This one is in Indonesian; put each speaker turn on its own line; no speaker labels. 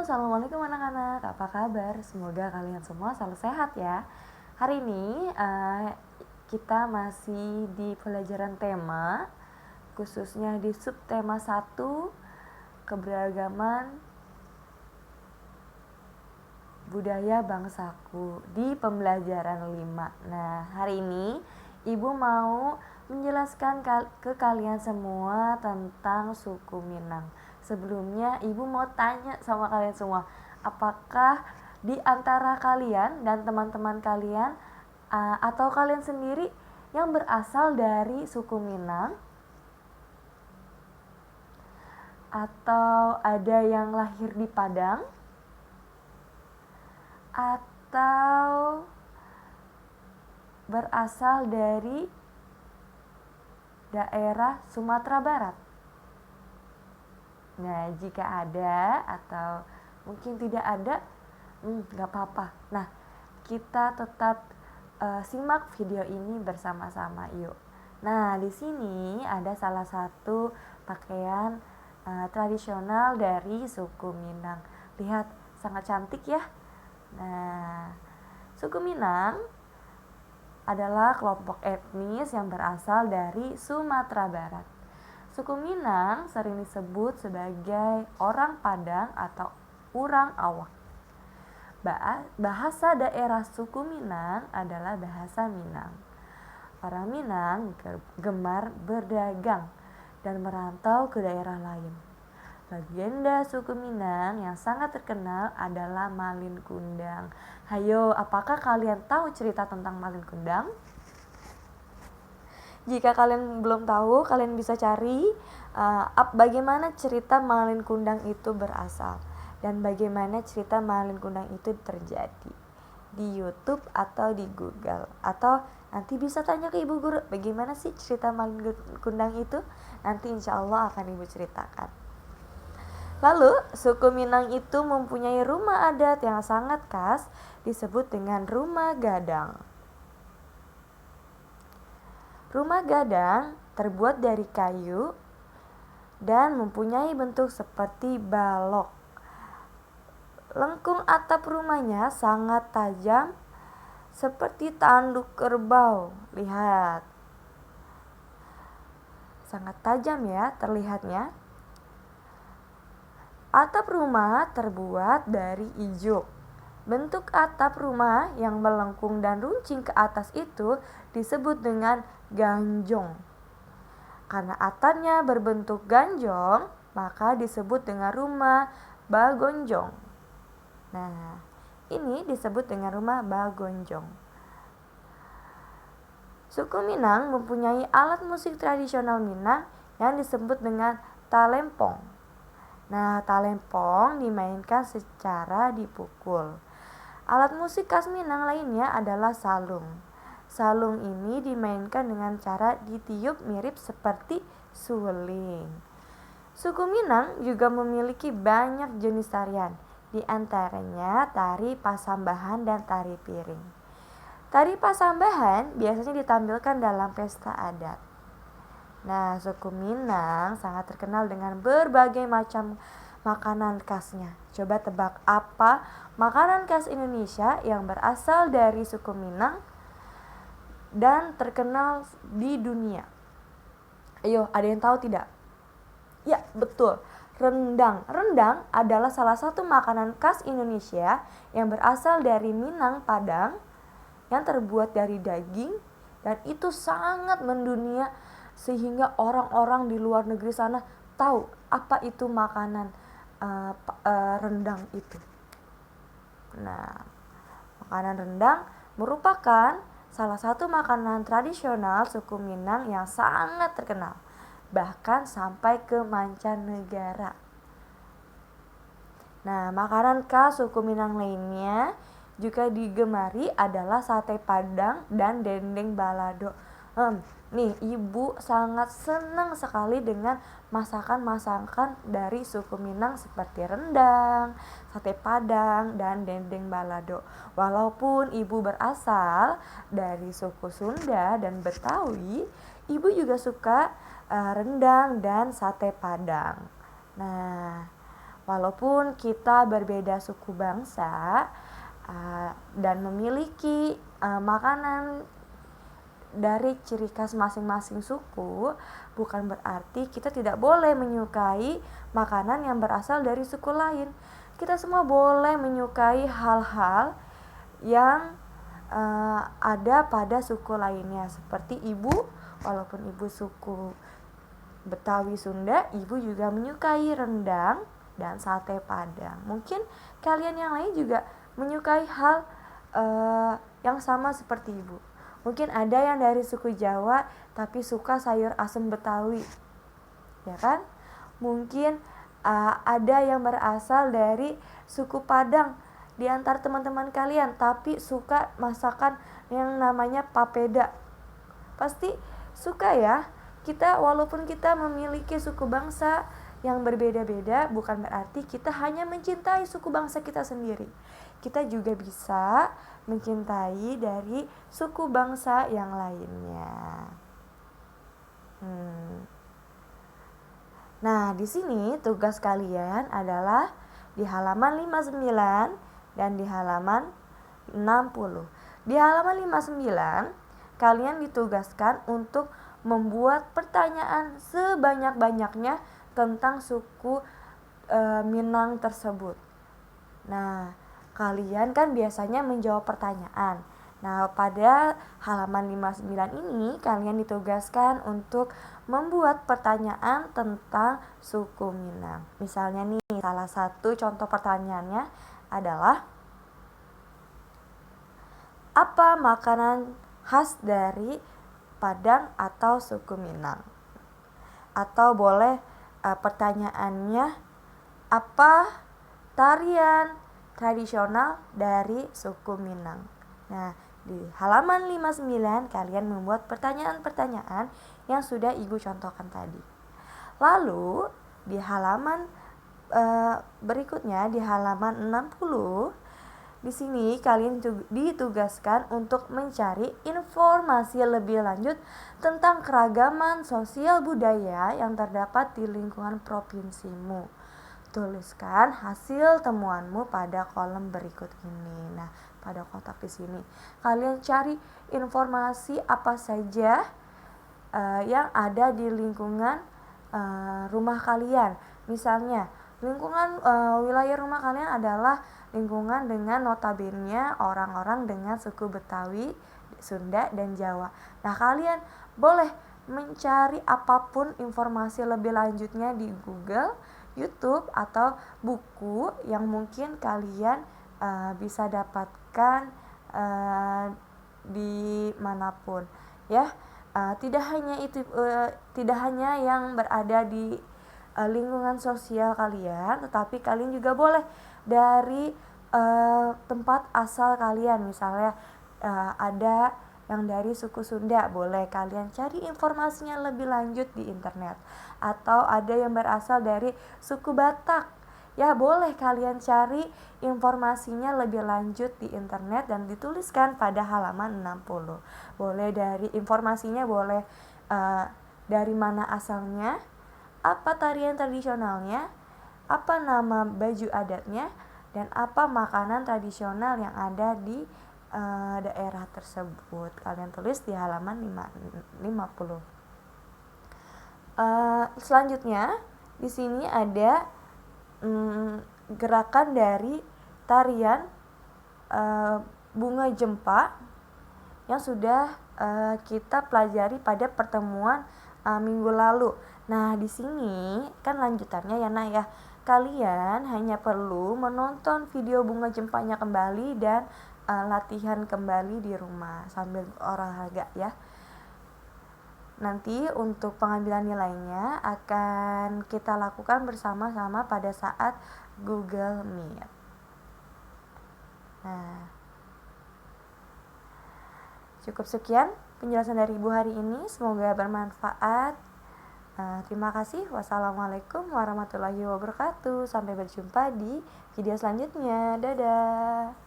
Assalamualaikum anak-anak. Apa kabar? Semoga kalian semua selalu sehat ya. Hari ini kita masih di pelajaran tema, khususnya di subtema 1, keberagaman budaya bangsaku di pembelajaran 5. Nah, hari ini Ibu mau menjelaskan ke kalian semua tentang suku Minang. Sebelumnya Ibu mau tanya sama kalian semua, apakah di antara kalian dan teman-teman kalian atau kalian sendiri yang berasal dari suku Minang? Atau ada yang lahir di Padang? Atau berasal dari daerah Sumatera Barat? Nah, jika ada atau mungkin tidak ada, gak apa-apa. Nah, kita tetap simak video ini bersama-sama yuk. Nah, di sini ada salah satu pakaian tradisional dari suku Minang. Lihat, sangat cantik ya. Nah, suku Minang adalah kelompok etnis yang berasal dari Sumatera Barat. Suku Minang sering disebut sebagai orang Padang atau urang awak. Bahasa daerah suku Minang adalah bahasa Minang. Orang Minang gemar berdagang dan merantau ke daerah lain. Legenda suku Minang yang sangat terkenal adalah Malin Kundang. Hayo, apakah kalian tahu cerita tentang Malin Kundang? Jika kalian belum tahu, kalian bisa cari bagaimana cerita Malin Kundang itu berasal dan bagaimana cerita Malin Kundang itu terjadi di YouTube atau di Google, atau nanti bisa tanya ke ibu guru bagaimana sih cerita Malin Kundang itu. Nanti insya Allah akan ibu ceritakan. Lalu, suku Minang itu mempunyai rumah adat yang sangat khas, disebut dengan rumah gadang. Rumah gadang terbuat dari kayu dan mempunyai bentuk seperti balok. Lengkung atap rumahnya sangat tajam seperti tanduk kerbau. Lihat, sangat tajam ya terlihatnya. Atap rumah terbuat dari ijuk. Bentuk atap rumah yang melengkung dan runcing ke atas itu disebut dengan ganjong. Karena atapnya berbentuk ganjong, maka disebut dengan rumah bagonjong. Nah, ini disebut dengan rumah bagonjong. Suku Minang mempunyai alat musik tradisional Minang yang disebut dengan talempong. Nah, talempong dimainkan secara dipukul. Alat musik khas Minang lainnya adalah salung. Salung ini dimainkan dengan cara ditiup mirip seperti suling. Suku Minang juga memiliki banyak jenis tarian, di antaranya tari pasambahan dan tari piring. Tari pasambahan biasanya ditampilkan dalam pesta adat. Nah, suku Minang sangat terkenal dengan berbagai macam makanan khasnya. Coba tebak apa makanan khas Indonesia yang berasal dari suku Minang dan terkenal di dunia? Ayo, ada yang tahu tidak? Ya, betul. Rendang. Rendang adalah salah satu makanan khas Indonesia yang berasal dari Minang Padang yang terbuat dari daging, dan itu sangat mendunia sehingga orang-orang di luar negeri sana tahu apa itu makanan rendang itu. Nah, makanan rendang merupakan salah satu makanan tradisional suku Minang yang sangat terkenal, bahkan sampai ke mancanegara. Nah, makanan khas suku Minang lainnya juga digemari adalah sate Padang dan dendeng balado. Nih, ibu sangat senang sekali dengan masakan-masakan dari suku Minang seperti rendang, sate Padang, dan dendeng balado. Walaupun ibu berasal dari suku Sunda dan Betawi, ibu juga suka rendang dan sate Padang. Nah, Walaupun kita berbeda suku bangsa dan memiliki makanan dari ciri khas masing-masing suku, bukan berarti kita tidak boleh menyukai makanan yang berasal dari suku lain. Kita semua boleh menyukai hal-hal yang ada pada suku lainnya. Seperti ibu, walaupun ibu suku Betawi Sunda, ibu juga menyukai rendang dan sate Padang. Mungkin kalian yang lain juga menyukai hal yang sama seperti ibu. Mungkin ada yang dari suku Jawa tapi suka sayur asem Betawi, ya kan? Mungkin ada yang berasal dari suku Padang di antara teman-teman kalian tapi suka masakan yang namanya papeda. Pasti suka ya. Kita walaupun kita memiliki suku bangsa yang berbeda-beda, bukan berarti kita hanya mencintai suku bangsa kita sendiri. Kita juga bisa mencintai dari suku bangsa yang lainnya. Nah, di sini tugas kalian adalah di halaman 59 dan di halaman 60. Di halaman 59, kalian ditugaskan untuk membuat pertanyaan sebanyak-banyaknya tentang suku Minang tersebut. Nah, kalian kan biasanya menjawab pertanyaan. Nah, pada halaman 59 ini kalian ditugaskan untuk membuat pertanyaan tentang suku Minang. Misalnya nih, salah satu contoh pertanyaannya adalah, apa makanan khas dari Padang atau suku Minang? Atau boleh pertanyaannya, apa tarian tradisional dari suku Minang? Nah, di halaman 59 kalian membuat pertanyaan-pertanyaan yang sudah Ibu contohkan tadi. Lalu di halaman berikutnya, di halaman 60, di sini kalian ditugaskan untuk mencari informasi lebih lanjut tentang keragaman sosial budaya yang terdapat di lingkungan provinsimu. Tuliskan hasil temuanmu pada kolom berikut ini. Nah, pada kotak di sini kalian cari informasi apa saja yang ada di lingkungan rumah kalian. Misalnya, lingkungan wilayah rumah kalian adalah lingkungan dengan notabene orang-orang dengan suku Betawi, Sunda, dan Jawa. Nah, kalian boleh mencari apapun informasi lebih lanjutnya di Google, YouTube, atau buku yang mungkin kalian bisa dapatkan di manapun, ya. Tidak hanya yang berada di lingkungan sosial kalian, tetapi kalian juga boleh dari tempat asal kalian. Misalnya ada yang dari suku Sunda, boleh kalian cari informasinya lebih lanjut di internet. Atau ada yang berasal dari suku Batak, ya boleh kalian cari informasinya lebih lanjut di internet dan dituliskan pada halaman 60. Boleh dari informasinya, boleh dari mana asalnya, apa tarian tradisionalnya, apa nama baju adatnya, dan apa makanan tradisional yang ada di daerah tersebut. Kalian tulis di halaman 50. Selanjutnya di sini ada gerakan dari tarian bunga jempa yang sudah kita pelajari pada pertemuan minggu lalu. Nah, di sini kan lanjutannya ya, Nah ya. Kalian hanya perlu menonton video bunga jempanya kembali dan latihan kembali di rumah sambil olahraga ya. Nanti untuk pengambilan nilainya akan kita lakukan bersama-sama pada saat Google Meet. Nah, cukup sekian penjelasan dari Ibu hari ini. Semoga bermanfaat. Terima kasih. Wassalamualaikum warahmatullahi wabarakatuh. Sampai berjumpa di video selanjutnya. Dadah.